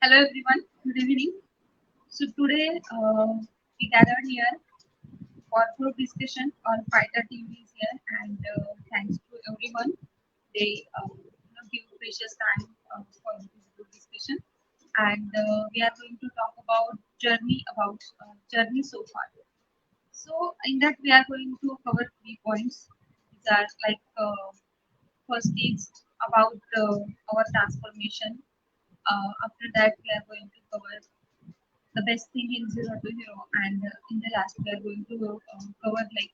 Hello everyone, good evening. So today we gathered here for group discussion. Our fighter team is here, and thanks to everyone, they give precious time for this group discussion. And we are going to talk about journey so far. So in that we are going to cover 3 points. These are like first is about our transformation. After that, we are going to cover the best thing in zero to hero, and in the last we are going to cover like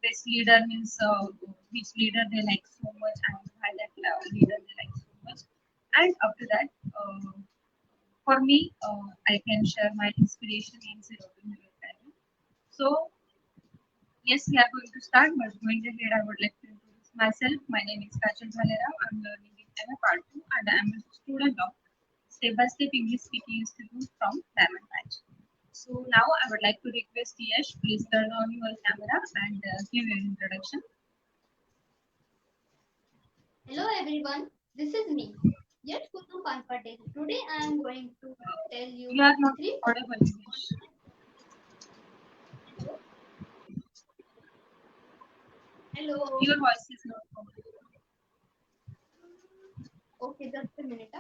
best leader means which leader they like so much and why that leader they like so much. And after that, for me, I can share my inspiration in zero to hero academy. So yes, we are going to start, but going ahead I would like to introduce myself. My name is Kachal Bhalera. I'm learning in MA Part 2, and I'm a student of Step by Step English Speaking Institute from Diamond Batch. So now I would like to request Yash, please turn on your camera and give your introduction. Hello everyone, this is me. Yes, Soham Patil. Today I am going to tell you You are not three audible, Yash. Hello. Hello. Your voice is not audible. Okay, just a minute.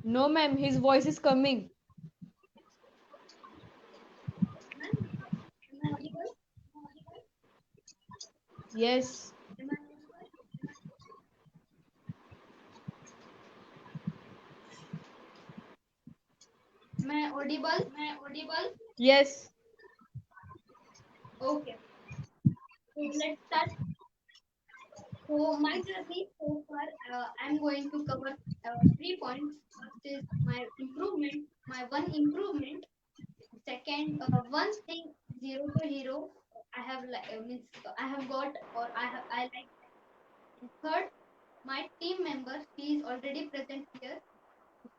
No, ma'am, his voice is coming. Ma'am, am I audible? Yes, Am I audible? Am I audible? yes. Okay, so let's start. So my journey so far, I'm going to cover 3 points. First is my improvement, my one improvement. Second, one thing zero to hero. I have like means I have got or I like. And third, my team member, she is already present here.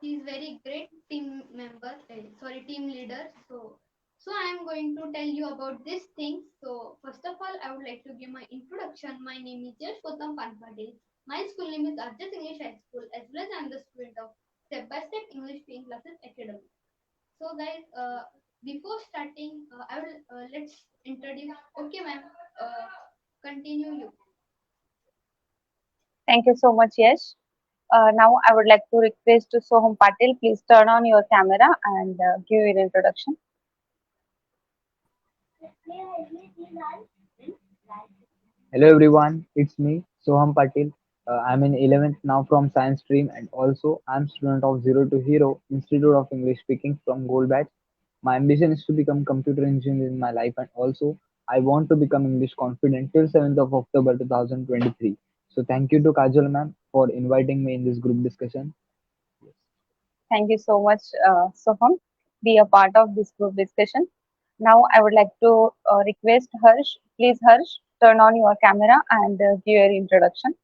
She is very great team member, team leader. So I am going to tell you about these things. So first of all, I would like to give my introduction. My name is Yash Gautam Panpadil. My school name is Arjat English High School, as well as I am the student of Step by Step English Speaking Classes Academy. So guys, before starting, I will let's introduce. Okay, ma'am. Uh, Continue you. Thank you so much, Yash. Now I would like to request to Soham Patil, please turn on your camera and give your introduction. Hello everyone, it's me, Soham Patil. I'm in 11th now from Science stream and also I'm student of Zero to Hero Institute of English Speaking from Gold Batch. My ambition is to become computer engineer in my life and also I want to become English confident till 7th of October 2023. So thank you to Kajal ma'am for inviting me in this group discussion. Thank you so much, Soham. Be a part of this group discussion. Now I would like to request Harsh. Please, Harsh, turn on your camera and give your introduction.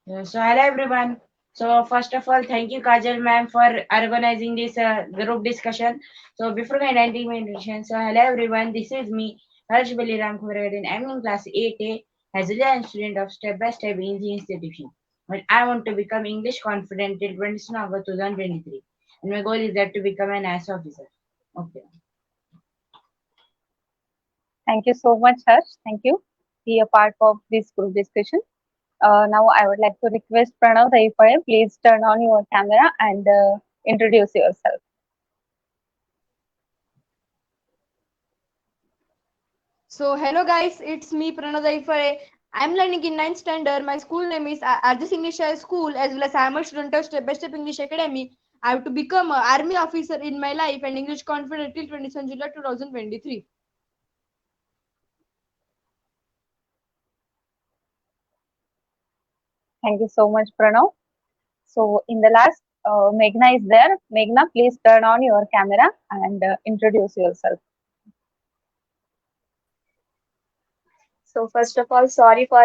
So hello everyone. So first of all, thank you Kajal ma'am for organizing this group discussion. So before my introduction, so hello everyone. This is me, Harsh Baliram Khuragin. I'm in class 8A as a student of Step by Step English Institution. But I want to become English confident till 22 August 2023. And my goal is that to become an IAS officer. Okay. Thank you so much, Harsh. Thank you. Be a part of this group discussion. Now I would like to request Pranav Raifade, please turn on your camera and introduce yourself. So, hello guys, it's me, Pranadai Fare. I'm learning in 9th standard. My school name is Arjus English High School, as well as I'm a student of Step by Step English Academy. I have to become an army officer in my life and English confident till 27 July 2023. Thank you so much, Pranav. So in the last, Meghna is there. Meghna, please turn on your camera and introduce yourself. So first of all, sorry for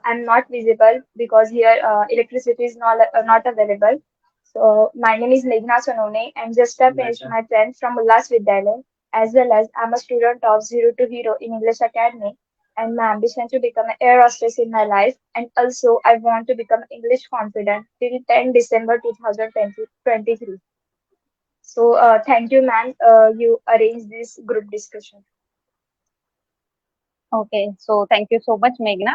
I'm not visible because here electricity is not available. So my name is Meghna Sonone and just finished my 10th from Ullas Vidyalaya as well as I'm a student of Zero to Hero in English Academy. and my ambition to become an air hostess in my life. And also, I want to become English confident till 10 December 2023. So, thank you, ma'am. You arranged this group discussion. Okay, so thank you so much, Meghna.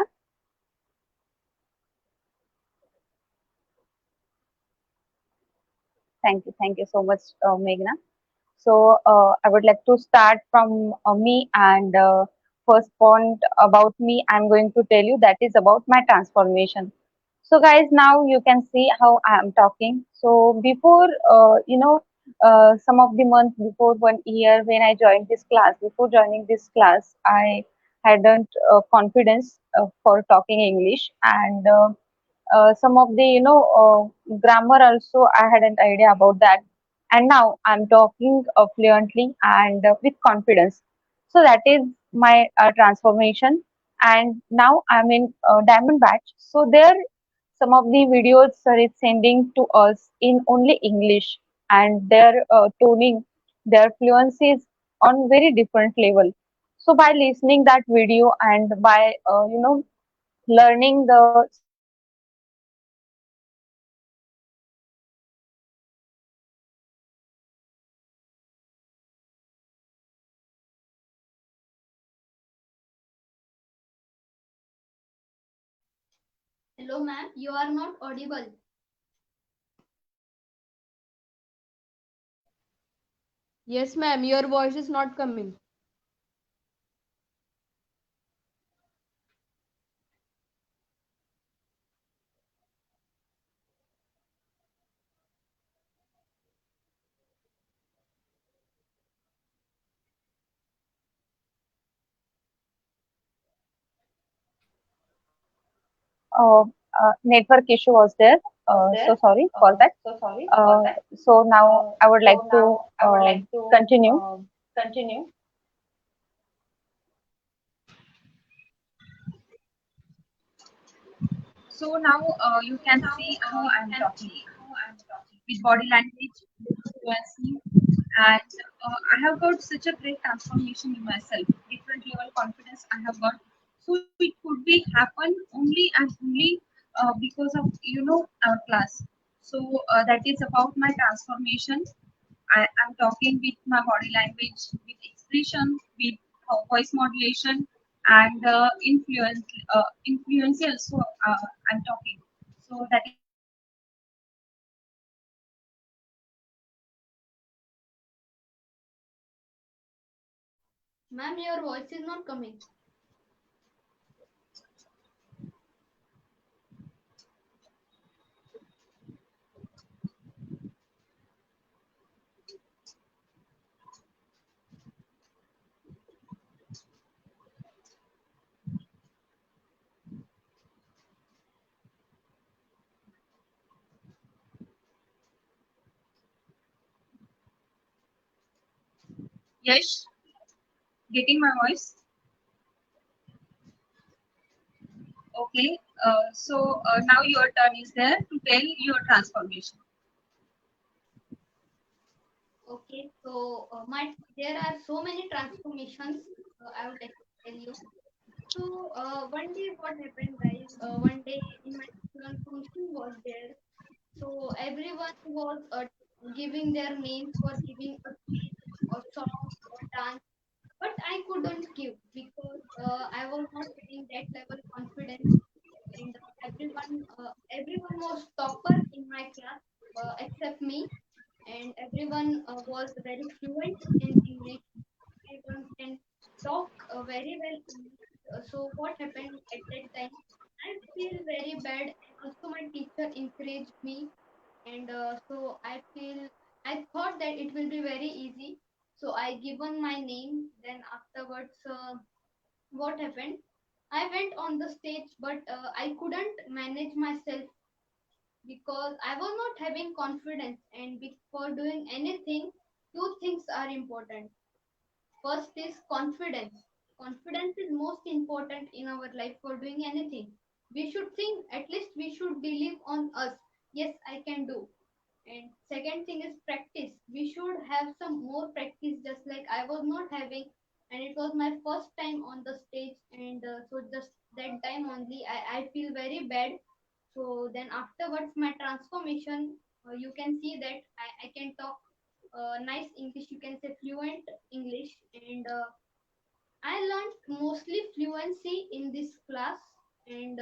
Thank you so much, Meghna. So I would like to start from me, and first point about me I'm going to tell you that is about my transformation. So guys, now you can see how I am talking. So before some of the months before 1 year when I joined this class, before joining this class, I hadn't confidence for talking English, and some of the grammar also I had an idea about that, and now I'm talking fluently and with confidence. So that is my transformation, and now I'm in diamond batch. So there some of the videos are is sending to us in only English, and their toning, their fluency is on very different level. So by listening that video and by learning the some of the grammar and some of the Hello, ma'am. You are not audible. Yes, ma'am. Your voice is not coming. uh, network issue was there. So sorry for that. Uh, so now I would like to continue. So now you can see how I'm talking with body language, with fluency, and I have got such a great transformation in myself, different level confidence I have got. So it could be happen only and only because of our class. So that is about my transformation. I'm talking with my body language, with expression, with voice modulation, and influence also. I'm talking. So that is about my transformation. And Ma'am, your voice is not coming. yes, getting my voice. Okay. So now your turn is there to tell your transformation. Okay, so there are so many transformations. I would like to tell you. So one day, what happened, guys? One day in my school, function was there. So everyone was giving their names for giving a speech or song or dance, but I couldn't give because I was not having that level confidence. And everyone was topper in my class except me, and everyone was very fluent in English. Everyone can talk very well English. So what happened at that time? I feel very bad, and also my teacher encouraged me, and so I thought that it will be very easy. So I given my name. Then afterwards, what happened? I went on the stage, but I couldn't manage myself because I was not having confidence. And before doing anything, two things are important. First is confidence. Confidence is most important in our life for doing anything. We should think, at least we should believe on us. Yes, I can do. And second thing is practice. We should have some more practice, just like I was not having. and it was my first time on the stage, and so just that time only I feel very bad. So then afterwards my transformation, you can see that I can talk nice English, you can say fluent English, and I learned mostly fluency in this class, and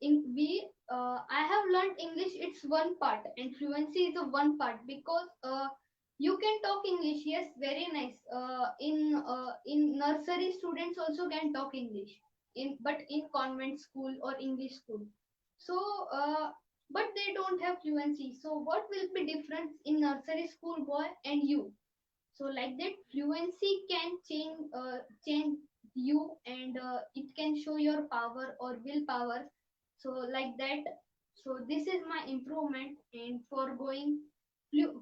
in we I have learned English, it's one part, and fluency is a one part, because you can talk English, yes, very nice. In nursery students also can talk English, in but in convent school or English school. So but they don't have fluency. So what will be difference in nursery school boy and you? So like that fluency can change you, and it can show your power or willpower. So like that, so this is my improvement. And for going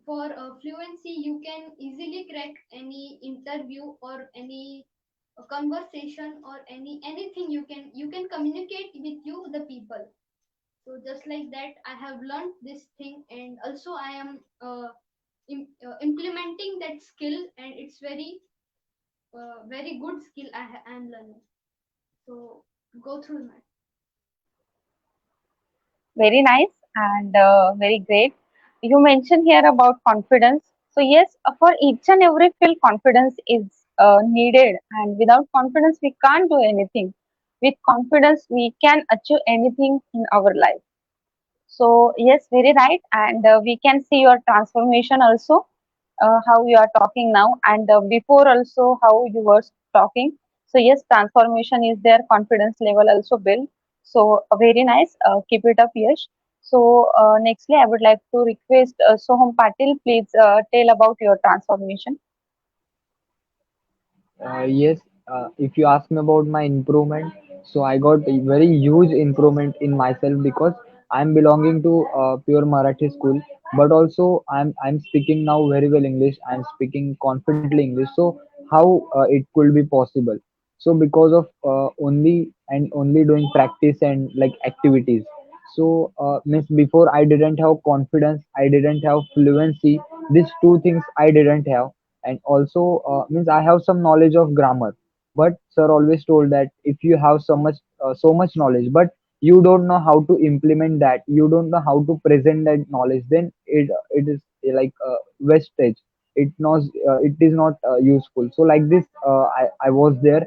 for fluency, you can easily crack any interview or any conversation or anything. You can communicate with you the people. So just like that I have learned this thing, and also I am implementing that skill, and it's very good skill I'm learning. So go through that. Very nice and very great. You mentioned here about confidence. So yes, for each and every field, confidence is needed, and without confidence, we can't do anything. With confidence, we can achieve anything in our life. So yes, very right, and we can see your transformation also, how you are talking now, and before also how you were talking. So yes, transformation is there, confidence level also built. So very nice. Keep it up, Yash. So nextly, I would like to request Soham Patil, please tell about your transformation. Yes, if you ask me about my improvement, so I got a very huge improvement in myself because I'm belonging to pure Marathi school, but also I'm speaking now very well English. I'm speaking confidently English. So how it could be possible? So because of only doing practice and like activities. So means before I didn't have confidence, I didn't have fluency. These two things I didn't have, and also means I have some knowledge of grammar, but sir always told that if you have so much knowledge but you don't know how to implement that, you don't know how to present that knowledge, then it is like wastage. It is not useful. So like this, I was there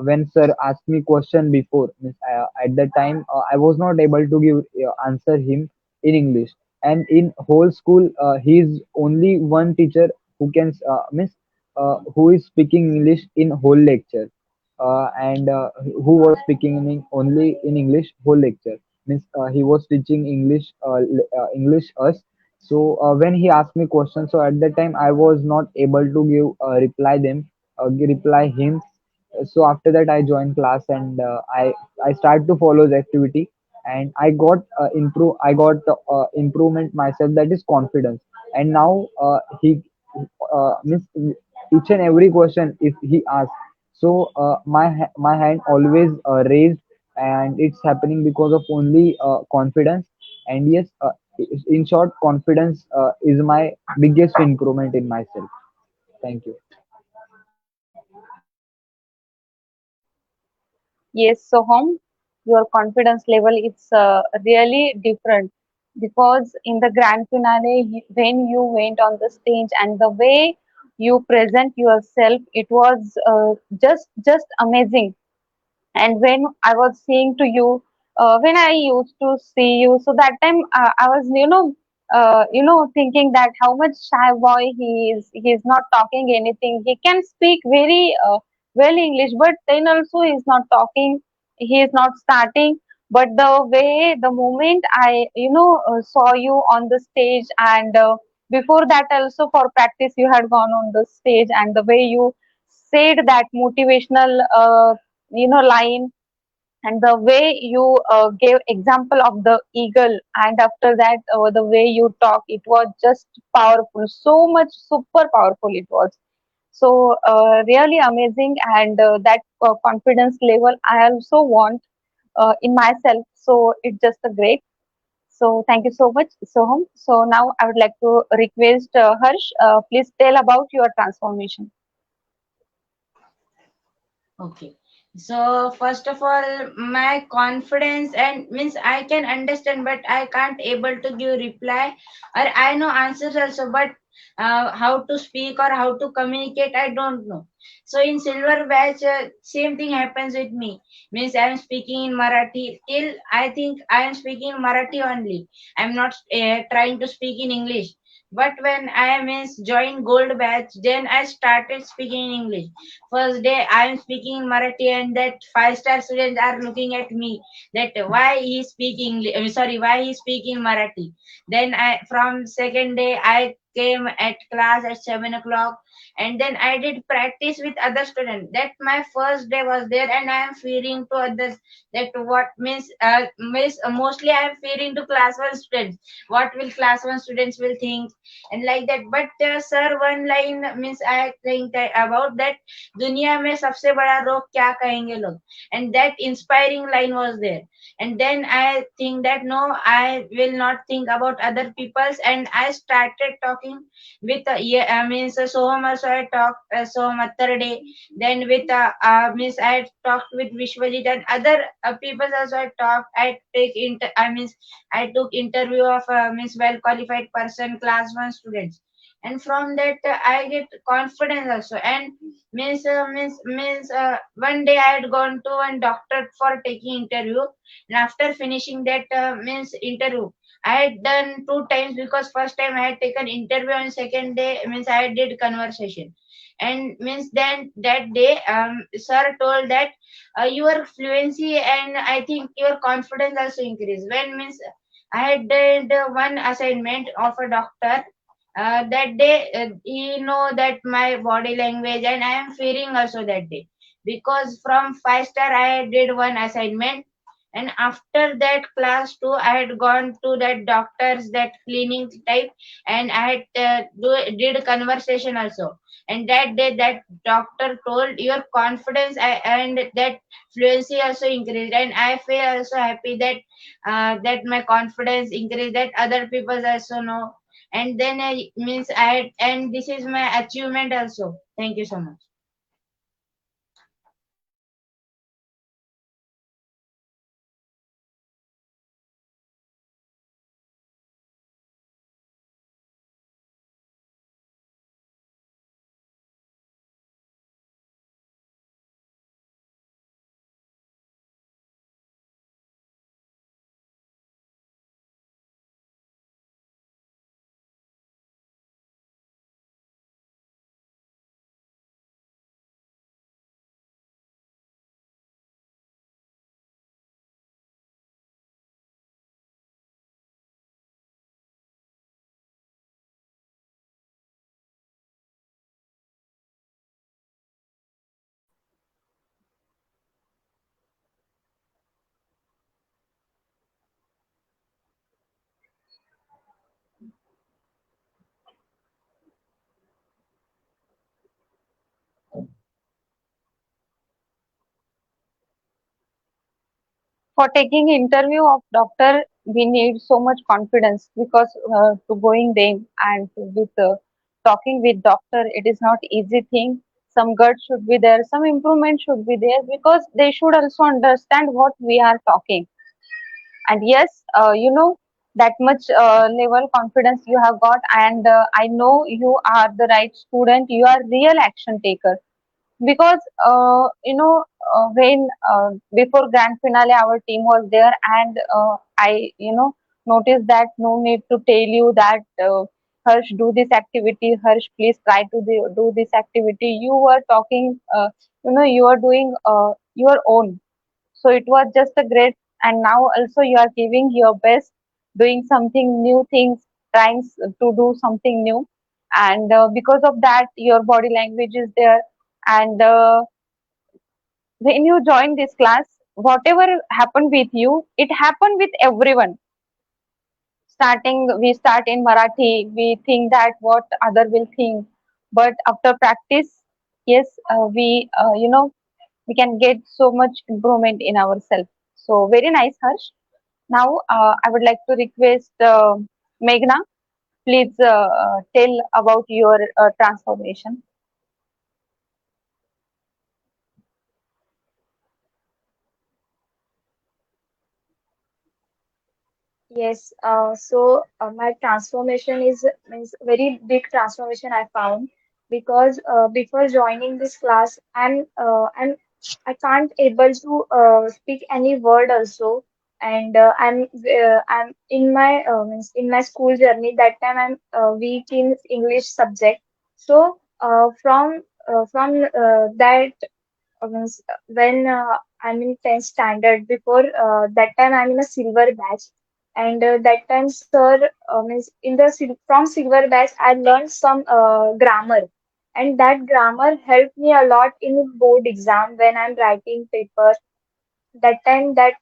when sir asked me question before, means at that time I was not able to give answer him in English. And in whole school he is only one teacher who can means who is speaking English in whole lecture, and who was speaking only in English whole lecture. Means he was teaching English us. So when he asked me questions, so at that time I was not able to give reply him. So after that I joined class, and I started to follow the activity, and I got improvement myself, that is confidence. And now he means each and every question if he asks, so my hand always raised, and it's happening because of only confidence. And yes, in short, confidence is my biggest improvement in myself. Thank you. Yes, Soham, your confidence level is really different, because in the grand finale, when you went on the stage and the way you present yourself, it was just amazing. And when I was seeing to you, when I used to see you, so that time I was, thinking that how much shy boy he is. He is not talking anything. He can speak very well English, but then also he is not talking. He is not starting. But the way, the moment I, saw you on the stage, and before that also for practice, you had gone on the stage, and the way you said that motivational line, and the way you gave example of the eagle, and after that the way you talk, it was just powerful, so much super powerful it was. So really amazing, and that confidence level I also want in myself, so it's just a great. So thank you so much, Soham. So now I would like to request Harsh, please tell about your transformation. Okay. So first of all, my confidence and means I can understand, but I can't able to give reply, or I know answers also, but how to speak or how to communicate, I don't know. So in silver batch, same thing happens with me. Means I am speaking in Marathi. Till I think I am speaking in Marathi only. I'm not trying to speak in English. But when I means joined gold batch, then I started speaking in English. First day I am speaking in Marathi, and that five-star students are looking at me that why he speaking sorry, why he speaking Marathi. Then I from second day I came at class at 7 o'clock, and then I did practice with other students. That my first day was there, and I am fearing to others that what means mostly I am fearing to class one students. What will class one students will think, and like that. But sir, one line means I think that about that दुनिया में सबसे बड़ा रोग क्या कहेंगे लोग, and that inspiring line was there. And then I think that no, I will not think about other people's, and I started talking with yeah, means Soham also I talked Soham other day. Then with means I talked with Vishwajit and other people also I talked. I means I took interview of means well qualified person, class one students, and from that I get confidence also. And one day I had gone to one doctor for taking interview, and after finishing that means interview, I had done two times, because first time I had taken interview and second day means I did conversation. And means then that day sir told that your fluency and I think your confidence also increase. When means I had did one assignment of a doctor, that day he know that my body language, and I am fearing also that day, because from 5 star I did one assignment. And after that class 2 I had gone to that doctor's that cleaning type, and I had did conversation also. And that day that doctor told your confidence and that fluency also increased, and I feel also happy that that my confidence increased, that other people also know. And then I means I, and this is my achievement also. Thank you so much. For taking interview of doctor, we need so much confidence because to going there and with talking with doctor, it is not easy thing. Some guts should be there, some improvement should be there because they should also understand what we are talking. And yes, that much level confidence you have got, and I know you are the right student. You are real action taker because when before grand finale our team was there, and I noticed that no need to tell you that Harsh, do this activity, Harsh, please try to do this activity. You were talking, you are doing your own, so it was just a great. And now also you are giving your best, doing something new things, trying to do something new. And because of that your body language is there. And when you join this class, whatever happened with you, it happened with everyone. Starting, we start in Marathi, we think that what other will think, but after practice, yes, we can get so much improvement in ourselves. So very nice, Harsh. Now I would like to request Meghna, please tell about your transformation. Yes, so my transformation is means very big transformation I found because before joining this class, I can't able to speak any word also, and I'm in my means in my school journey that time I'm weak in English subject. So from that means when I'm in 10th standard, before that time I'm in a silver batch, and that time sir means from silver batch I learned some grammar, and that grammar helped me a lot in board exam when I'm writing paper. That time that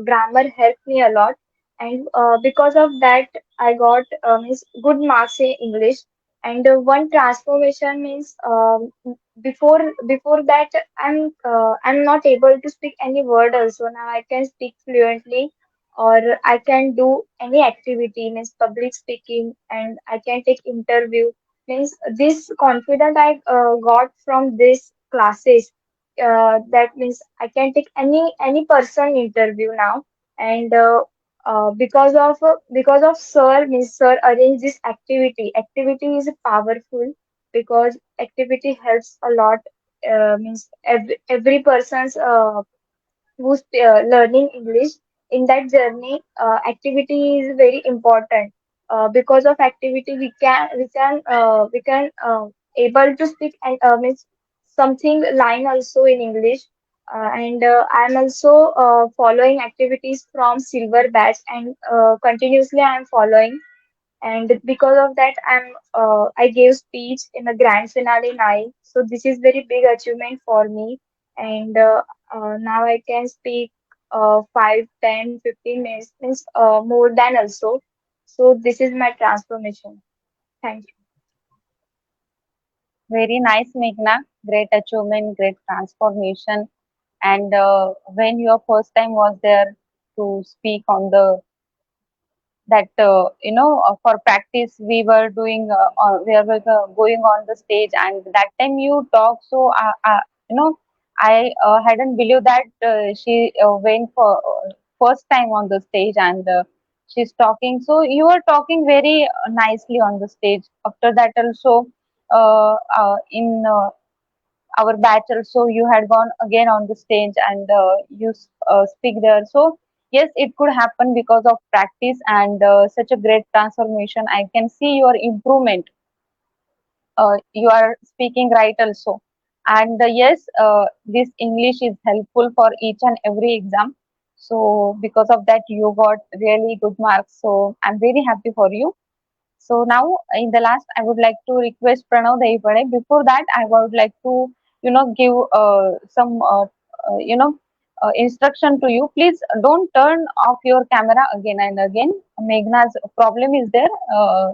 grammar helped me a lot, and because of that I got means good marks in English. And one transformation means before that I'm not able to speak any word also. Now I can speak fluently, or I can do any activity means public speaking, and I can take interview. Means this confidence I got from these classes, that means I can take any person interview now. And because of sir means sir arrange this activity. Activity is powerful because activity helps a lot. Means every person's who's learning English in that journey, activity is very important. Because of activity, we can able to speak and means something line also in English. And I'm also following activities from silver batch, and continuously I'm following. And because of that I gave speech in the grand finale night, so this is very big achievement for me. And now I can speak 5, 10, 15 minutes means more than also. So this is my transformation. Thank you. Very nice, Meghna. Great achievement, great transformation. And when your first time was there to speak on the that for practice we were doing we were going on the stage, and that time you talk so you know I hadn't believed that she went for first time on the stage, and she's talking, so you were talking very nicely on the stage. After that also in our batch also you had gone again on the stage, and you speak there. So yes, it could happen because of practice, and such a great transformation. I can see your improvement. You are speaking right also. And yes, this English is helpful for each and every exam. So because of that you got really good marks, so I'm very happy for you. So now, in the last, I would like to request Pranav Daipade. Before that, I would like to, give some, instruction to you. Please don't turn off your camera again and again. Meghna's problem is there.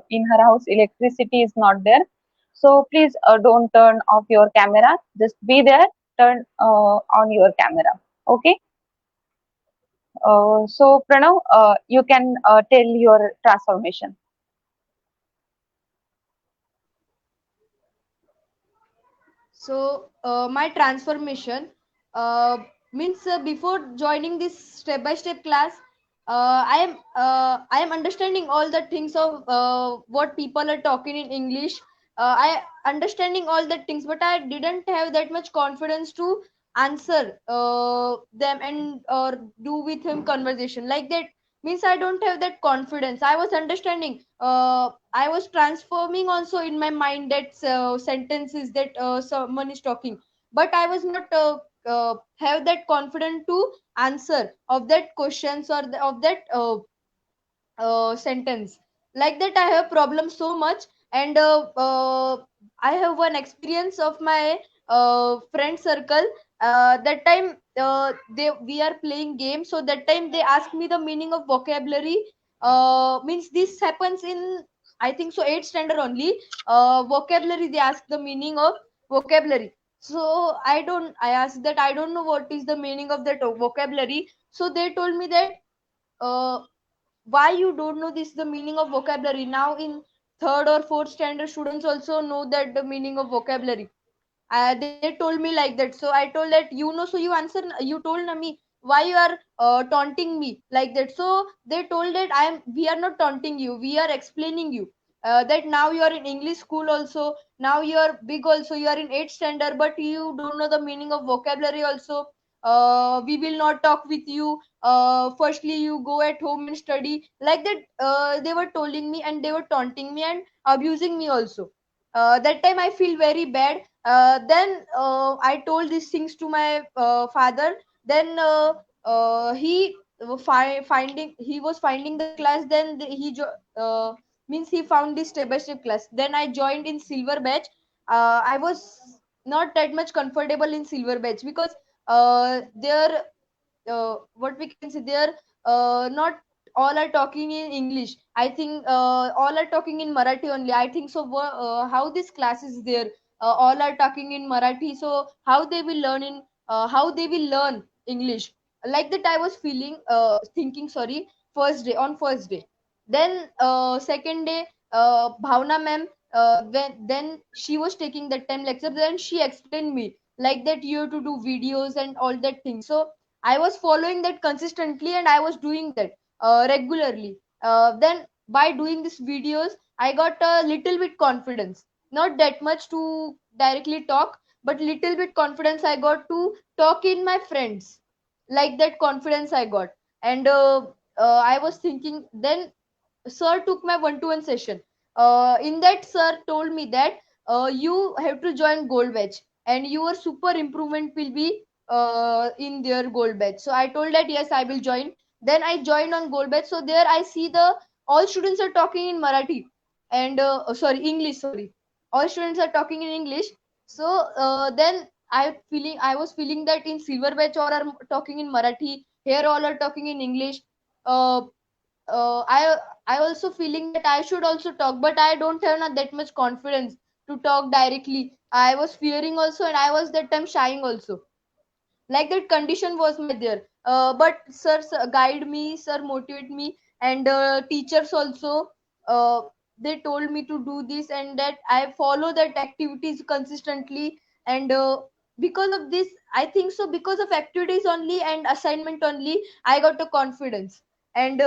In her house, electricity is not there. So please don't turn off your camera. Just be there. Turn on your camera. Okay. So Pranav, you can tell your transformation. So my transformation uh, means before joining this step by step class, I am understanding all the things of what people are talking in English. I understanding all the things, but I didn't have that much confidence to answer them and or do with him conversation like that. Means I don't have that confidence. I was understanding. I was transforming also in my mind that sentences that someone is talking, but I was not have that confidence to answer of that questions or of that sentence like that. I have problems so much. And I have one experience of my friend circle. That time they we are playing game, so that time they asked me the meaning of vocabulary. Means this happens in, I think so, 8th standard only. Vocabulary, they ask the meaning of vocabulary. So I asked that I don't know what is the meaning of that vocabulary. So they told me that uh, why you don't know this the meaning of vocabulary. Now in third or fourth standard students also know that the meaning of vocabulary. They told me like that. So I told that, so you answer, you told me why you are taunting me like that? So they told that we are not taunting you, we are explaining you that now you are in English school also, now you are big also, you are in 8th standard, but you don't know the meaning of vocabulary also. We will not talk with you. Firstly you go at home and study like that. They were telling me and they were taunting me and abusing me also. That time I feel very bad. Then I told these things to my father. Then he was finding the class. Then means he found this step by step class. Then I joined in silver batch. I was not that much comfortable in silver batch because there what we can say there, not all are talking in English. I think all are talking in Marathi only, I think so. How this class is there, all are talking in Marathi, so how they will learn in how they will learn English? Like that I was feeling, thinking, sorry. First day, on first day. Then second day, Bhavna ma'am, then she was taking that time lecture. Then she explained me like that you have to do videos and all that thing. So I was following that consistently and I was doing that regularly. Then by doing these videos, I got a little bit confidence. Not that much to directly talk, but little bit confidence I got to talk in my friends. Like that confidence I got. And I was thinking, then sir took my one-to-one session. In that, sir told me that you have to join gold batch and your super improvement will be in their gold batch. So I told that yes, I will join. Then I joined on gold batch. So there I see the all students are talking in Marathi and sorry, English. Sorry, all students are talking in English. So then I was feeling that in silver batch all are talking in Marathi. Here all are talking in English. Uh, I also feeling that I should also talk, but I don't have not that much confidence to talk directly. I was fearing also, and I was that time shying also. Like that condition was my there. But sir guide me, sir motivate me, and teachers also. They told me to do this and that. I follow that activities consistently, and because of this, I think so. Because of activities only and assignment only, I got a confidence. And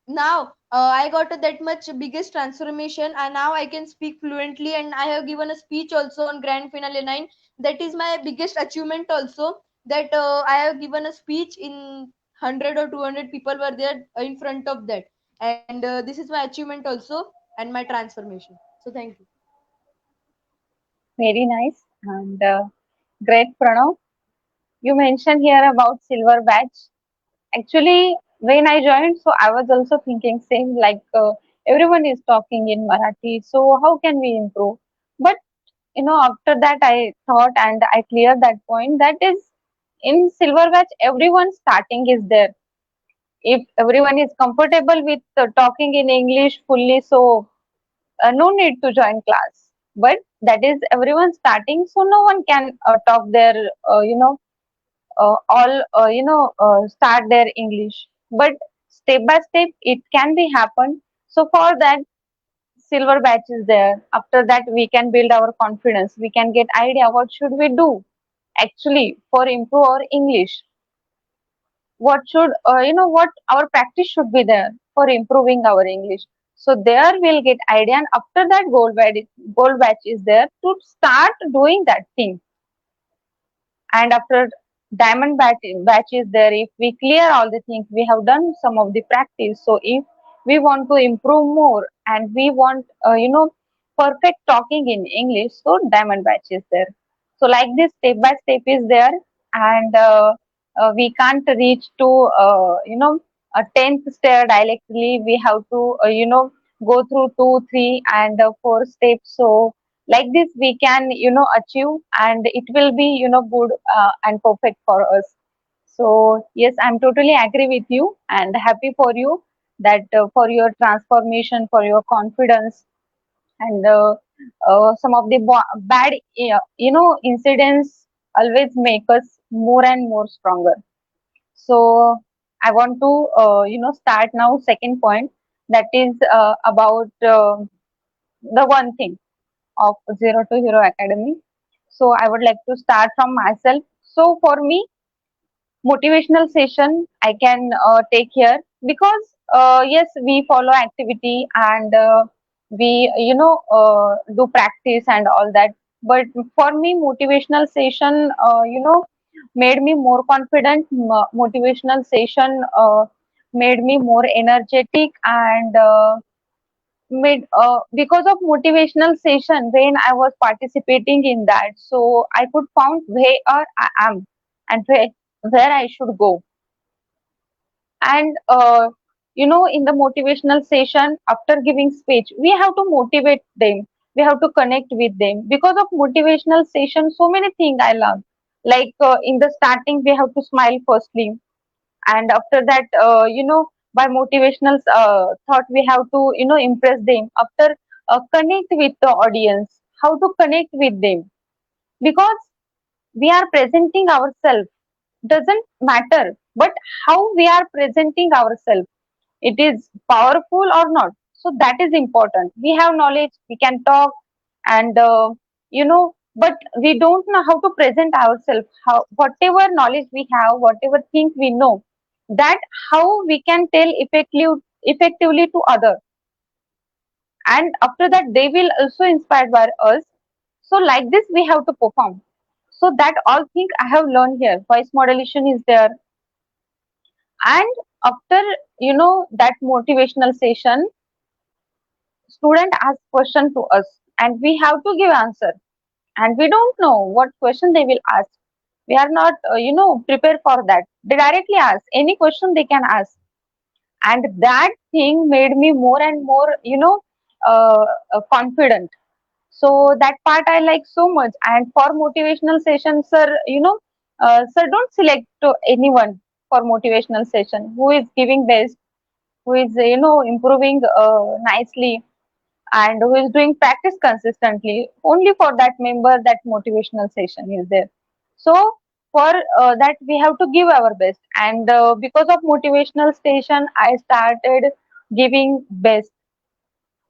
now I got a that much biggest transformation, and now I can speak fluently. And I have given a speech also on grand finale 9. That is my biggest achievement also, that I have given a speech in 100 or 200 people were there in front of that. And this is my achievement also and my transformation. So thank you. Very nice and great, Pranav. You mentioned here about silver badge. Actually, when I joined, so I was also thinking same like everyone is talking in Marathi, so how can we improve? But after that I thought and I cleared that point. That is in silver badge, everyone starting is there. If everyone is comfortable with talking in English fully, so no need to join class. But that is everyone starting, so no one can talk their all start their English. But step by step it can be happen. So for that silver batch is there. After that we can build our confidence. We can get idea what should we do actually for improve our English. What should what our practice should be there for improving our English. So there we'll get idea, and after that gold batch is there to start doing that thing. And after batch is there, if we clear all the things, we have done some of the practice. So if we want to improve more and we want perfect talking in English, so diamond batch is there. So like this step by step is there. And we can't reach to a 10th stair directly. We have to go through 2 3 and 4 steps. So like this we can achieve, and it will be good and perfect for us. So yes, I'm totally agree with you and happy for you that for your transformation, for your confidence. And some of the bad incidents always make us more and more stronger. So I want to start now second point, that is about the one thing of Zero to Hero Academy. So I would like to start from myself. So for me, motivational session I can take here, because yes, we follow activity and we do practice and all that. But for me, motivational session made me more confident. Motivational session made me more energetic, and made because of motivational session, when I was participating in that, so I could found where I am and where I should go. And in the motivational session, after giving speech, we have to motivate them, we have to connect with them. Because of motivational session, so many things I learned, like in the starting we have to smile firstly, and after that by motivational thought, we have to impress them. After connect with the audience, how to connect with them, because we are presenting ourselves, doesn't matter, but how we are presenting ourselves, it is powerful or not. So that is important. We have knowledge, we can talk, and but we don't know how to present ourselves. How whatever knowledge we have, whatever things we know, that how we can tell effectively to others, and after that they will also inspired by us. So like this, we have to perform. So that all things I have learned here. Voice modulation is there, and after that motivational session, student ask question to us, and we have to give answer, and we don't know what question they will ask. We are not prepared for that. They directly ask any question they can ask, and that thing made me more and more confident. So that part I like so much. And for motivational session, sir, sir don't select to anyone for motivational session who is giving best, who is improving nicely, and who is doing practice consistently. Only for that member that motivational session is there. So for that we have to give our best, and because of motivational session I started giving best,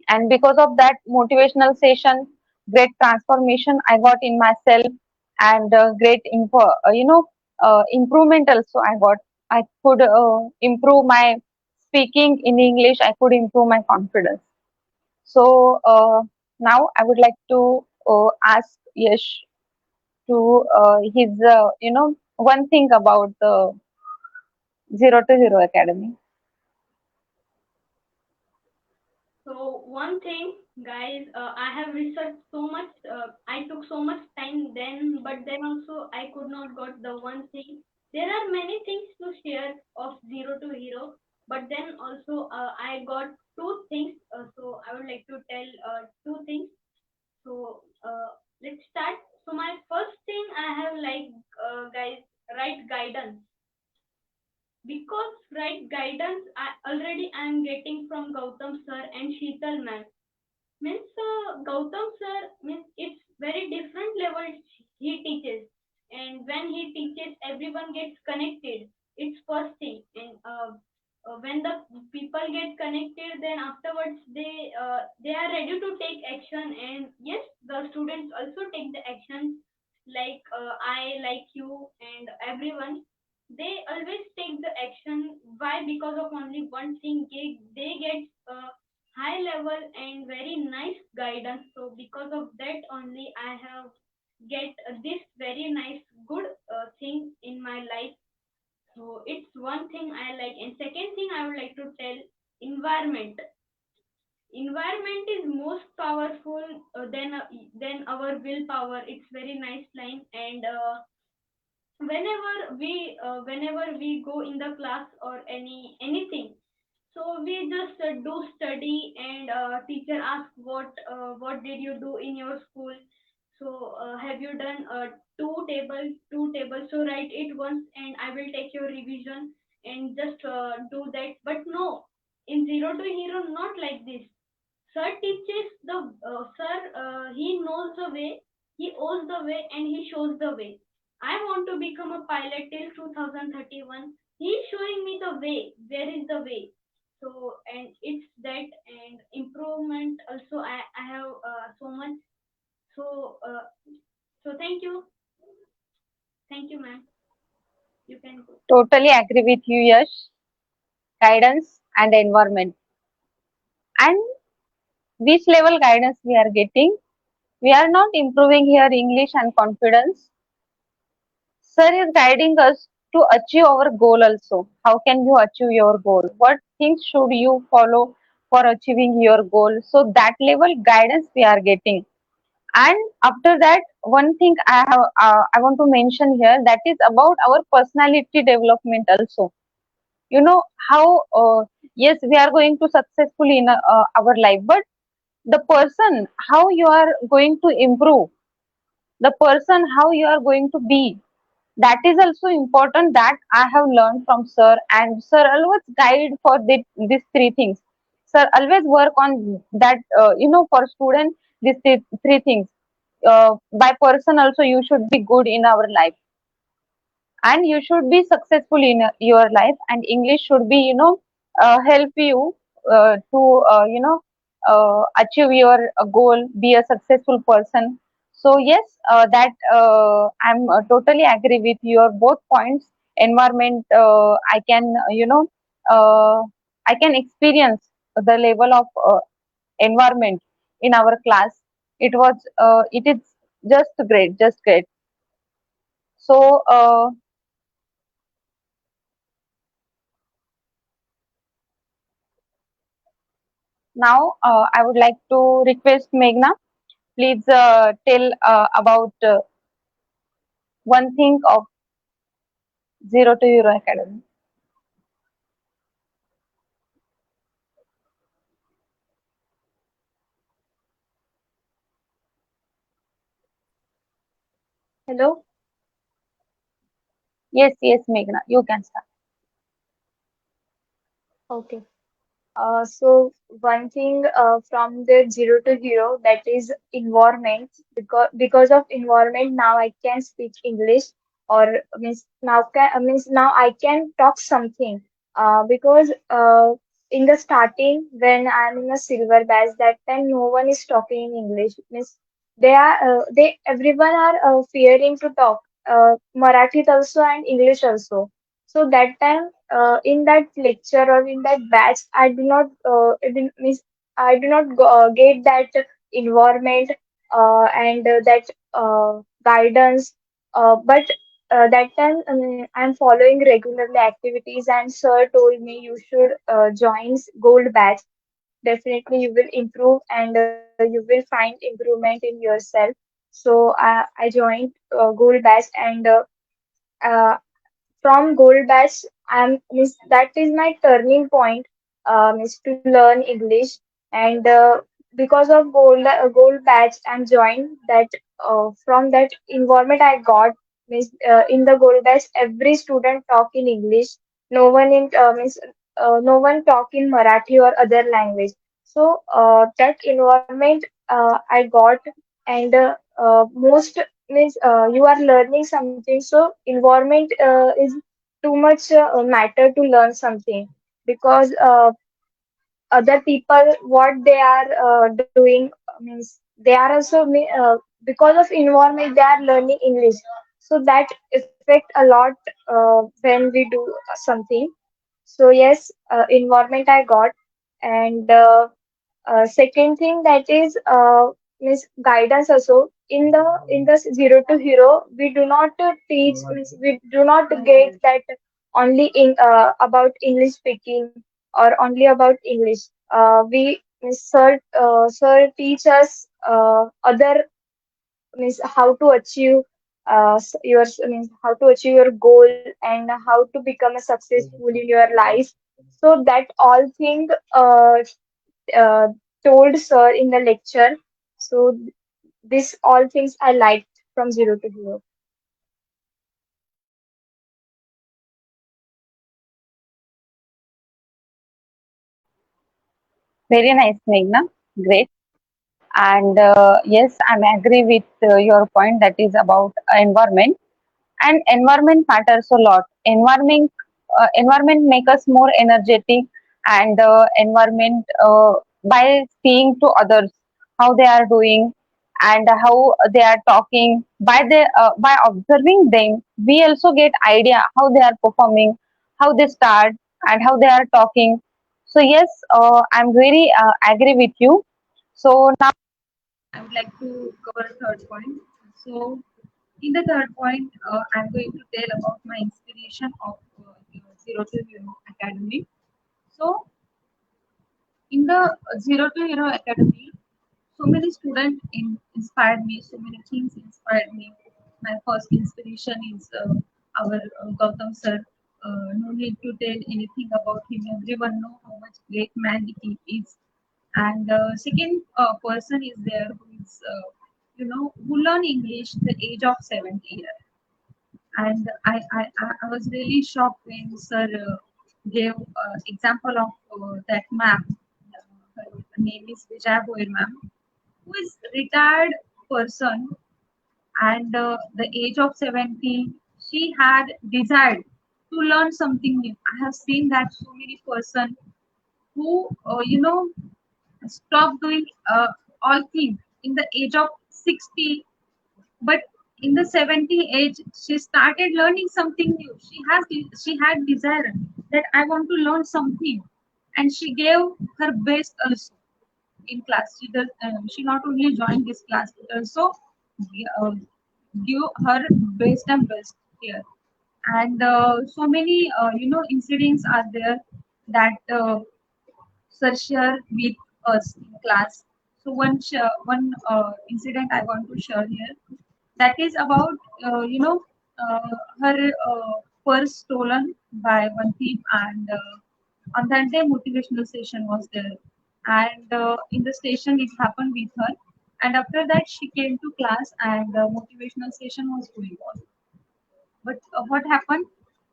and because of that motivational session, great transformation I got in myself, and great improvement also I got. I could improve my speaking in English, I could improve my confidence. So now I would like to ask Yash to his one thing about the Zero to Hero Academy. So one thing, guys, I have researched so much. I took so much time then, but then also I could not got the one thing. There are many things to share of zero to hero, but then also I got two things. So I would like to tell two things. So let's start. So my first thing I have like guys, right guidance, because right guidance I already I am getting from Gautam sir and Sheetal ma'am. Means Gautam sir means it's very different level he teaches, and when he teaches, everyone gets connected. It's first thing, and when the people get connected, then afterwards they are ready to take action, and yes, the students also take the action. Like I, like you, and everyone, they always take the action. Why? Because of only one thing, they get high level and very nice guidance. So because of that only I have get this very nice good thing in my life. So it's one thing I like. And second thing I would like to tell, environment. Environment is most powerful than our willpower. It's very nice line. And whenever we go in the class or anything, so we just do study, and teacher ask what did you do in your school. So have you done two tables, so write it once and I will take your revision and just do that. But no, in zero to hero not like this. Sir teaches the sir, he knows the way, he owns the way, and he shows the way. I want to become a pilot till 2031. He is showing me the way. Where is the way? So, and it's that, and improvement also. I have so much. So, so thank you, ma'am. You can go. Totally agree with you, Yash. Guidance and environment. And which level guidance we are getting? We are not improving here English and confidence. Sir is guiding us to achieve our goal also. How can you achieve your goal? What things should you follow for achieving your goal? So that level guidance we are getting. And after that, one thing I want to mention here, that is about our personality development also. You know how yes, we are going to successfully in our life, but the person how you are going to improve, the person how you are going to be, that is also important, that I have learned from sir. And sir always guide for these three things. Sir always work on that, for student, these three things. By person also you should be good in our life, and you should be successful in your life, and English should be, help you to achieve your goal, be a successful person. So yes, that I'm totally agree with your both points. Environment, I can, uh, I can experience the level of environment in our class. It is just great, just great. So now, I would like to request Meghna, please tell about one thing of Zero to Hero Academy. Hello. Yes, yes, Meghna, you can start. Okay. So one thing from the zero to hero, that is environment. Because of environment now I can speak English, or means now I can talk something. Because in the starting when I'm in a silver badge, that time no one is talking in English. Means they everyone are fearing to talk Marathi also and English also. So that time, in that lecture or in that batch, I do not get that environment and that guidance. But that time, I'm following regularly activities, and sir told me you should join gold batch. Definitely, you will improve, and you will find improvement in yourself. So I joined gold batch, and uh, from gold batch, I'm means that is my turning point, is to learn English. And because of gold batch, I'm joined that. From that environment I got, means in the gold batch every student talk in English. No one talk in Marathi or other language. So that environment I got. And most means you are learning something, so environment is too much matter to learn something. Because other people what they are doing, means they are also because of environment they are learning English. So that affect a lot when we do something. So yes, environment I got. And second thing, that is means guidance also. In the zero to hero, we do not teach, means we do not get that only in about English speaking, or only about English. We means sir teach us other, means how to achieve your, means how to achieve your goal, and how to become a successful in your life. So that all thing uh, told sir in the lecture. So this all things I liked from zero to hero. Very nice, Meghna. Great. And yes, I'm agree with your point, that is about environment. And environment matters a lot. Environment make us more energetic, and environment, by seeing to others how they are doing, and how they are talking. By observing them, we also get idea how they are performing, how they start, and how they are talking. So yes, I'm very agree with you. So now I would like to cover a third point. So, in the third point, I'm going to tell about my inspiration of Zero to Hero Academy. So, in the Zero to Hero Academy, so many students inspired me, so many things inspired me. My first inspiration is our Gautam sir. No need to tell anything about him. Everyone know how much great man he is. And second person is there who is, who learn English the age of 70 years. And I was really shocked when sir gave example of that ma'am. Her name is Vijay Boyer ma'am, who is retired person, and the age of 70 she had desired to learn something new. I have seen that so many person who stop doing all things in the age of 60, but in the 70 age she started learning something new. She had desire that I want to learn something, and she gave her best also in class. She not only joined this class but also uh, give her best and best here. And so many incidents are there that sir share with us in class. So one incident I want to share here, that is about her purse stolen by one thief, and on that day motivational session was there, and in the station it happened with her, and after that she came to class and the motivational session was going on. But what happened?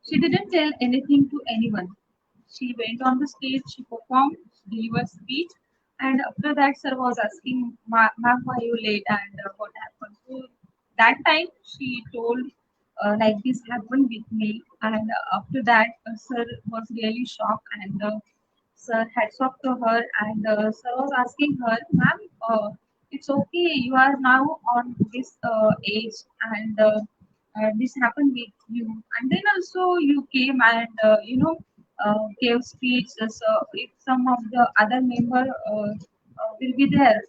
She didn't tell anything to anyone. She went on the stage, she performed, she delivered speech, and after that, sir was asking, "Ma'am, why you late and what happened?" So that time, she told, like this happened with me, and after that, sir was really shocked, and sir hats off to her, and sir was asking her, "Ma'am, it's okay, you are now on this age, and this happened with you, and then also you came and gave speech. So if some of the other member will be there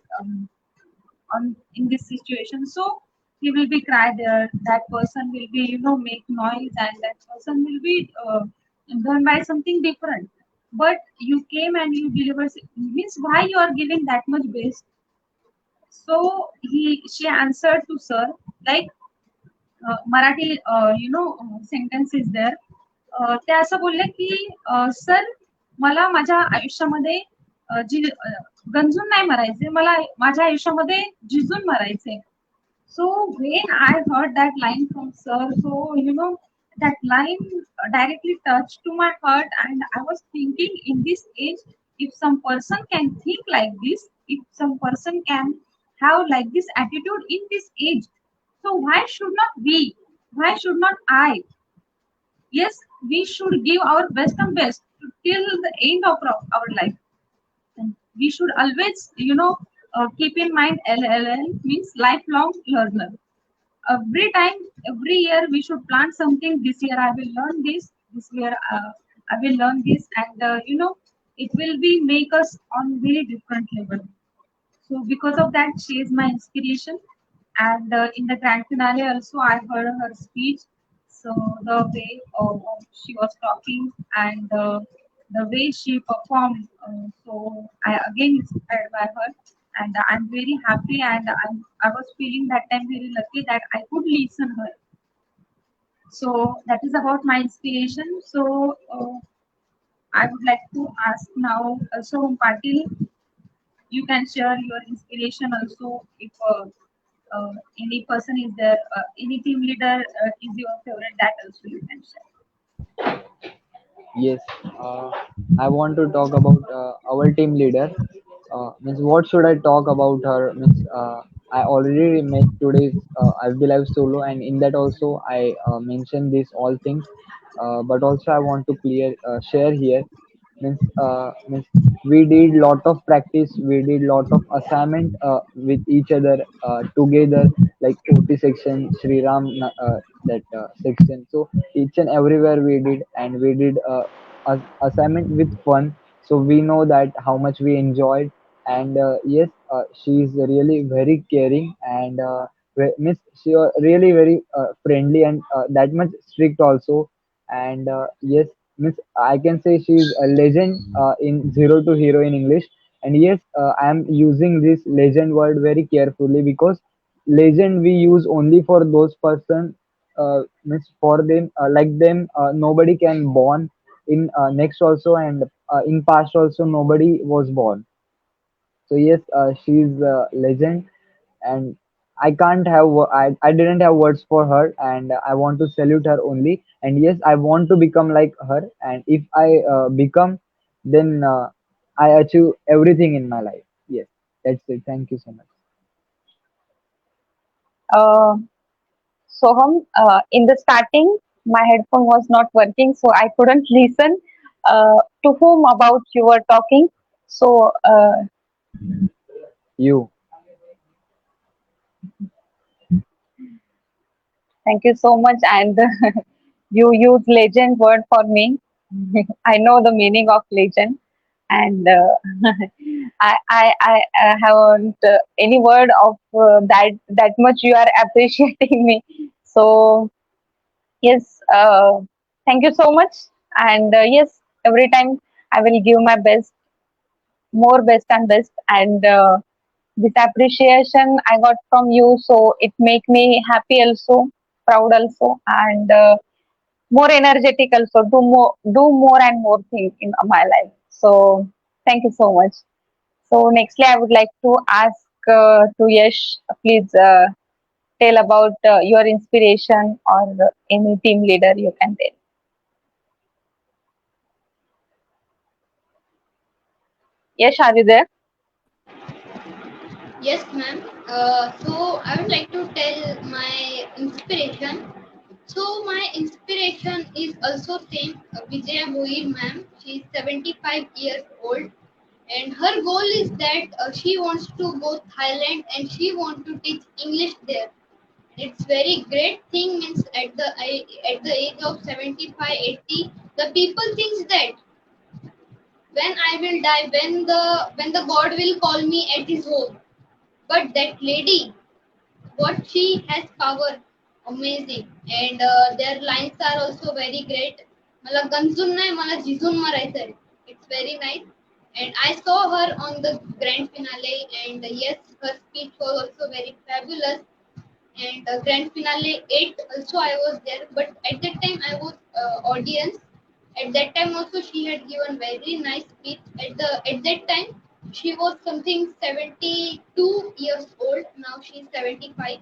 on in this situation, so he will be cry there. That person will be make noise, and that person will be done by something different. But you came and you deliver. Means why you are giving that much base?" So she answered to sir like Marathi sentence is there. ते असं बोलले की sir मला माझ्या आयुष्यामध्ये गंजून नाही मरायचे, मला माझ्या आयुष्यामध्ये झिजून मरायचे. So when I heard that line from sir, so that line directly touched to my heart, and I was thinking in this age, if some person can think like this, if some person can have like this attitude in this age, so why should not we? Why should not I? Yes, we should give our best and best till the end of our life. And we should always, keep in mind LLL means lifelong learner. Every time, every year, we should plan something. This year, I will learn this. This year, I will learn this, and it will be make us on very different level. So because of that, she is my inspiration. And in the grand finale, also I heard her speech. So the way she was talking, and the way she performed, so I again inspired by her. And I'm very happy, and I was feeling that time very lucky that I could listen her. So that is about my inspiration. So I would like to ask now, Soham Patil, you can share your inspiration also if any person is there, any team leader is your favorite, that also you can share. Yes, uh, I want to talk about our team leader. Means what should I talk about her? Means I already make today's I'll be live solo, and in that also I mention these all things. But also I want to clear share here. Means we did lot of practice, we did lot of assignment with each other together, like OT section, Sri Ram, that section. So each and everywhere we did, and we did assignment with fun. So we know that how much we enjoyed. And yes, she is really very caring, and miss she really very friendly, and that much strict also. And yes, miss I can say she is a legend in Zero to Hero in English. And yes, I am using this legend word very carefully, because legend we use only for those person, means for them, like them, nobody can born in next also, and in past also nobody was born. So yes, she's a legend, and I didn't have words for her, and I want to salute her only. And yes, I want to become like her, and if I become, then I achieve everything in my life. Yes, that's it. Thank you so much. Uh, Soham, in the starting, my headphone was not working, so I couldn't listen to whom about you were talking. So, You. thank you so much. And you use legend word for me. I know the meaning of legend, and I haven't any word of that much you are appreciating me. So yes, thank you so much. And yes, every time I will give my best, more best and best. And this appreciation I got from you, so it make me happy also, proud also, and more energetic also. Do more and more things in my life. So thank you so much. So nextly, I would like to ask to Yash, please tell about your inspiration or any team leader you can tell. Yash, are you there? Yes, ma'am. So I would like to tell my inspiration. So my inspiration is also same Vijaya Boir, ma'am. She is 75 years old, and her goal is that she wants to go Thailand and she wants to teach English there. It's very great thing, means at the age of 75, 80, the people thinks that when I will die, when the God will call me at his home. But that lady, what she has power, amazing. And their lines are also very great. मला गंजून नाही मला झिजून मारायचं आहे. It's very nice. And I saw her on the grand finale, and yes, her speech was also very fabulous. And grand finale 8 also I was there, but at that time I was audience. At that time also she had given very nice speech. At that time she was something 72 years old. Now she's 75,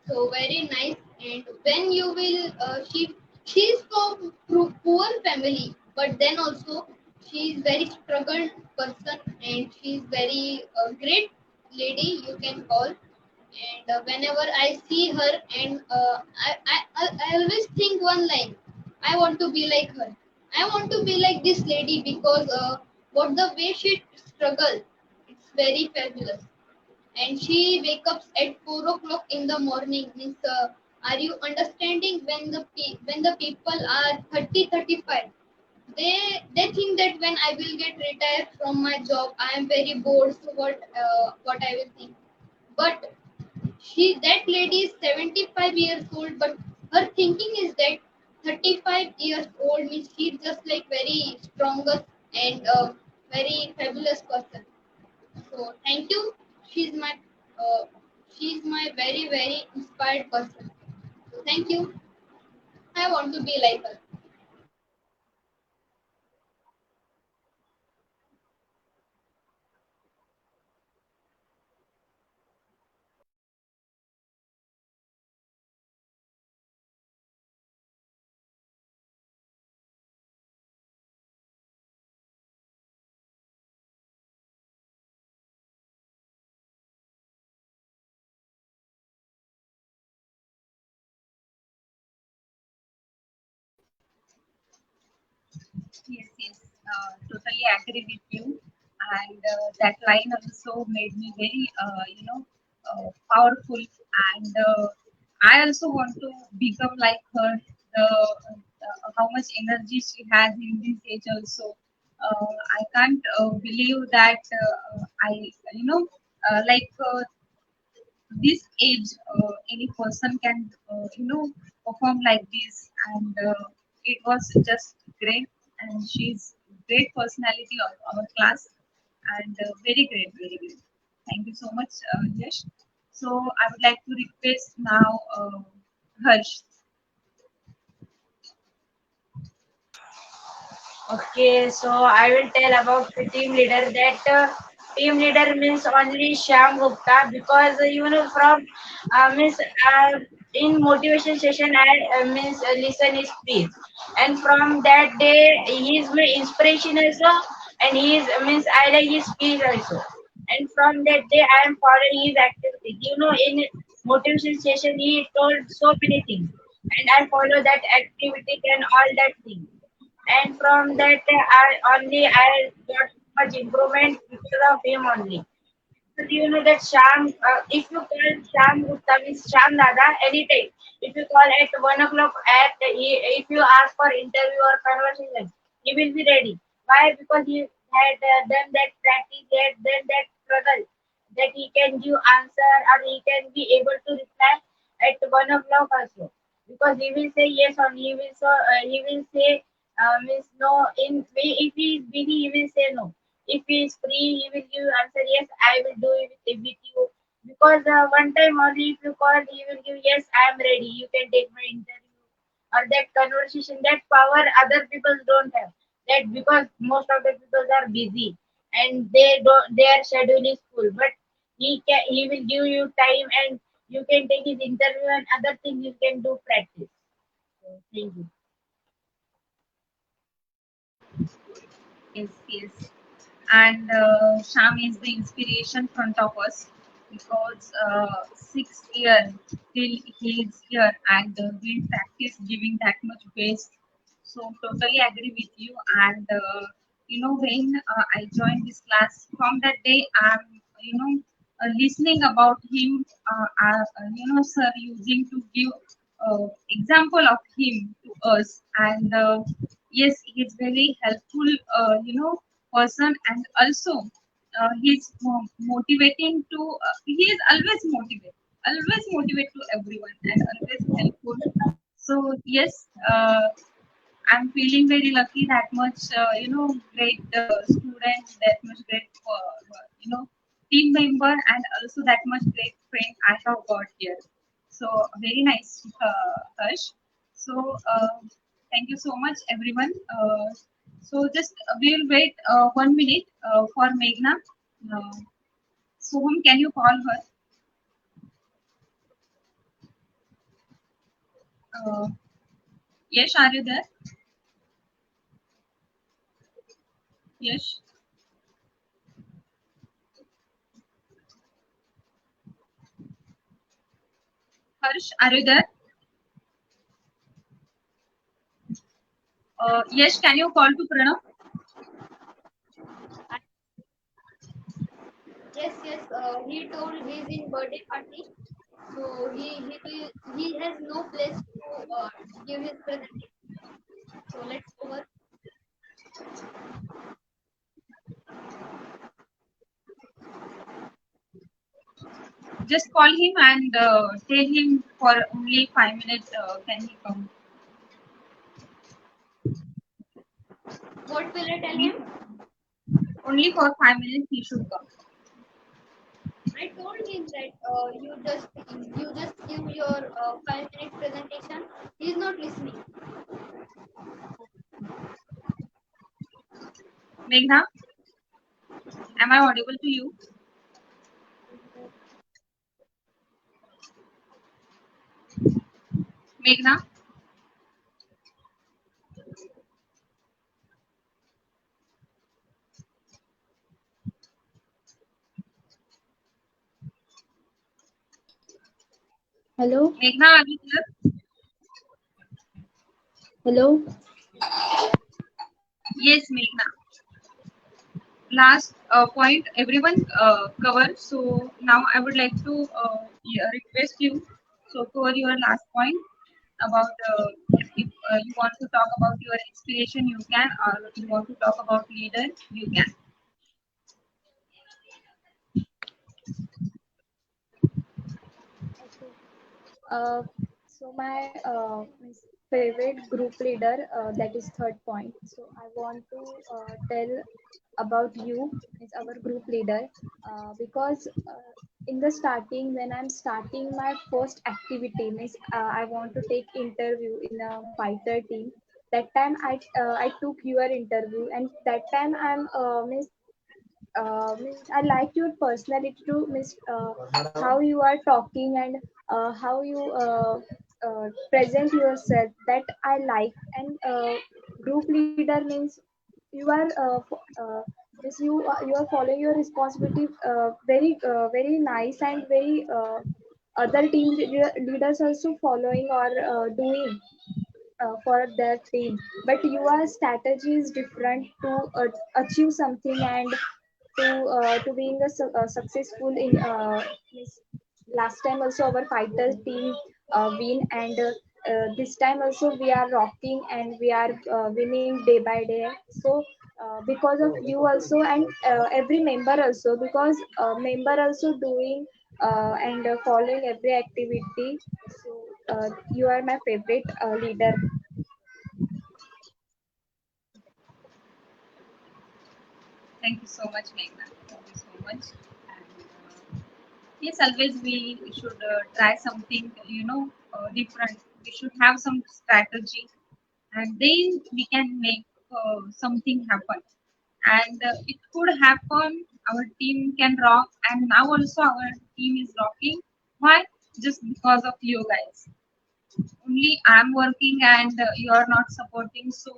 so very nice. And when you will she's from poor family, but then also she is very struggled person, and she's very great lady you can call. And whenever I see her, and I always think one line: I want to be like her. I want to be like this lady, because what the way she struggle, it's very fabulous. And she wakes up at 4 o'clock in the morning. Means, are you understanding? When the people are 30, 35, they think that when I will get retired from my job, I am very bored. So what I will think? But that lady is 75 years old, but her thinking is that 35 years old means she's just like very strongest and very fabulous person. So thank you. She's my uh, she's my very very inspired person. So thank you. I want to be like her. Yes, yes. totally agree with you. And that line also made me very, powerful. And I also want to become like her. How much energy she has in this age also. I can't believe that I, you know, like this age, any person can, perform like this. And it was just great. And she's great personality of our class. And very great, very great. Thank you so much, Yash. So I would like to request now, Harsh. Okay, so I will tell about the team leader. That team leader means only Shyam Gupta, because from means in motivation session I means listen his speech, and from that day he is my inspiration also, and he is means I like his speech also, and from that day I am following his activity. In motivation session he told so many things, and I follow that activity and all that thing, and from that I got much improvement because of him only. So do you know that Sham, if you call Sham Gupta means Sham Dada anytime, if you call at 1 o'clock if you ask for interview or conversation, he will be ready. Why? Because he had done that practice, he had done that struggle, that he can give answer or he can be able to reply at 1 o'clock also. Because he will say yes or he will say means no. If he is busy, he will say no. If he is free, he will give answer yes, I will do it with you. Because one time only if you call, he will give yes, I am ready. You can take my interview or that conversation. That power other people don't have. That because most of the people are busy and they don't. Their schedule is full, but he will give you time and you can take his interview and other things you can do practice. So, thank you. Yes, yes. And Sham is the inspiration front of us, because 6 years till he is here, and we practice giving that much best. So totally agree with you. And when I joined this class, from that day I'm, listening about him. Sir using to give example of him to us. And yes, he is very helpful, person. And also he's motivating to, he is always motivate to everyone, and always helpful. So yes, I'm feeling very lucky, that much, great student, that much great, team member, and also that much great friend I have got here. So very nice, Harsh. So thank you so much, everyone. So just we'll wait 1 minute for Meghna. Uh, Soham, can you call her? Yes, are you there? Yes, Harsh, are you there? Yes, can you call to Pranav? Yes, yes. He told he's in birthday party, so he has no place to give his presentation. So let's over. Just call him and tell him for only 5 minutes. Can he come? What will I tell Please, him? only for 5 minutes he should come. I told him that you just give your 5 minute presentation. He's not listening. Meghna, am I audible to you? Meghna, Hello, Meghna, are you there? hello. Yes, Meghna. last point everyone covered. So now I would like to yeah, request you. So for your last point about if you want to talk about your inspiration, you can, or you want to talk about leader, you can. Okay. Uh, so my favorite group leader, that is third point. So I want to tell about you, is our group leader, because in the starting, when I'm starting my first activity, means I want to take interview in a fighter team. That time I took your interview, and that time means I like your personality too, means how you are talking and how you present yourself. That I like. And group leader means you are means you are following your responsibility very nice, and very other leaders also following or doing for their team. But your strategy is different to achieve something, and to being successful in means last time also our fighters team win, and this time also we are rocking and we are winning day by day. So because of you also, and every member also, because member also doing and following every activity. So you are my favorite leader. Thank you so much, Meghna. Thank you so much. And yes, always we should try something, different. We should have some strategy, and then we can make something happen. And it could happen. Our team can rock, and now also our team is rocking. Why? Just because of you guys. Only I'm working and you are not supporting. So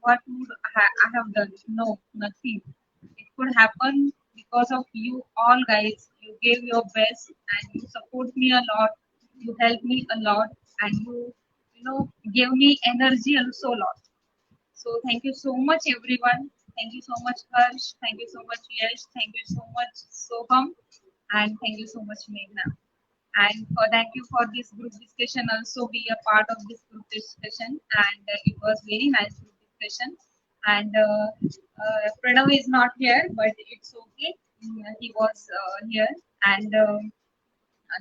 what would I have done? No, nothing. It could happen because of you all guys. You gave your best and you support me a lot. You help me a lot, and you gave me energy also a lot. So thank you so much, everyone. Thank you so much, Harsh. Thank you so much, Yash. Thank you so much, Soham. And thank you so much, Meghna. And thank you for this group discussion. Also, be a part of this group discussion, and it was very nice group discussion. And Pranav is not here, but it's okay. He was here, and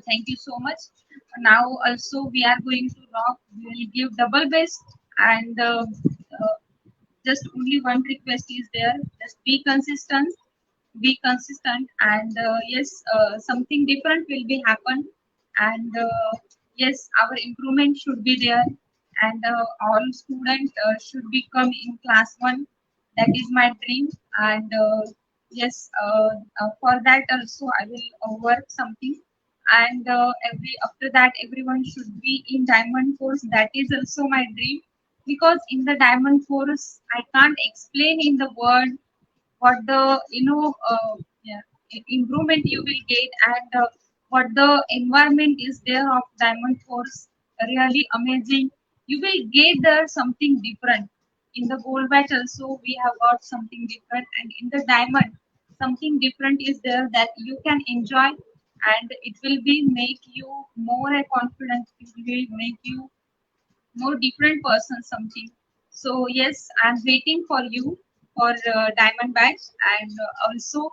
thank you so much. Now, also, we are going to rock. We will give double best, and just only one request is there: just be consistent, and yes, something different will be happen, and yes, our improvement should be there, and all students should become in class 1. That is my dream, and yes, for that also I will work something, and every after that everyone should be in diamond course. That is also my dream, because in the diamond course I can't explain in the word what the yeah, improvement you will get, and what the environment is there of diamond force, really amazing. You will get there something different. In the gold batch also we have got something different, and in the diamond something different is there that you can enjoy, and it will be make you more a confidence. It will make you more different person something. So yes, I'm waiting for you for diamond badge, and also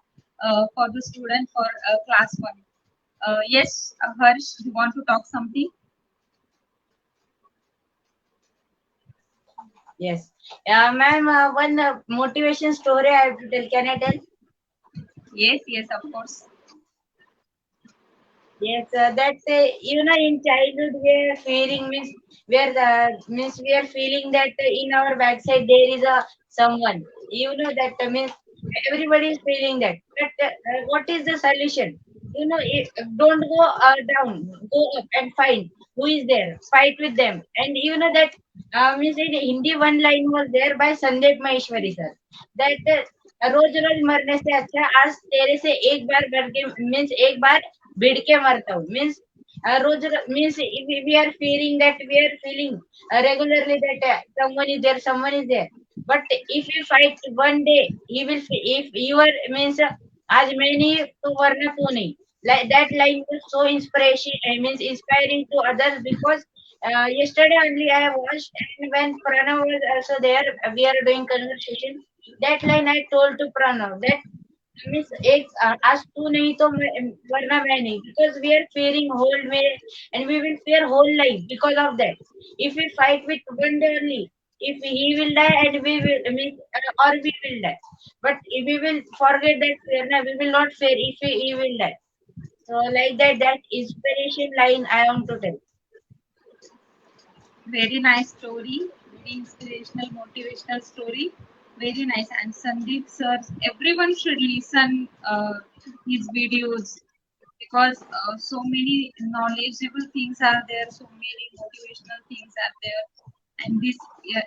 for the student for class 1. Yes, Harsh, you want to talk something? Yes. Ma'am, one motivation story I have to tell. Can I tell? Yes, yes, of course. Yes, that's in childhood we are feeling means we are feeling that in our backside there is a someone. That means everybody is feeling that. But what is the solution? Don't go down, go up and find who is there. Fight with them, and that means in Hindi one line was there by Sandeep Maheshwari sir. That रोज रोज मरने से अच्छा आज तेरे से एक बार बढ़ के means एक बार भिड़ के मरता हूँ मीन्स रोज means we are feeling that we are feeling regularly that someone is there, someone is there. But if we fight one day, he will. If you are means आज मैं नहीं तो वरना तू नहीं. Like that line was so inspiration. I means inspiring to others because yesterday only I watched and when Pranav was also there, we are doing conversation. That line I told to Pranav that means एक आज तू नहीं तो वरना मैं नहीं because we are fearing whole way and we will fear whole life because of that. If we fight with one day only, if he will die and we will mean or we will die, but if we will forget that fear, na, we will not fear if he will die. So like that, that inspiration line I want to tell. Very nice story, very inspirational, motivational story. Very nice. And Sandeep sir, everyone should listen his videos because so many knowledgeable things are there, so many motivational things are there. And this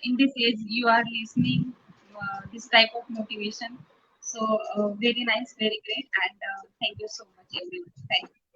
in this age, you are listening this type of motivation. So very nice, very great, and thank you so much, everyone. Thank you.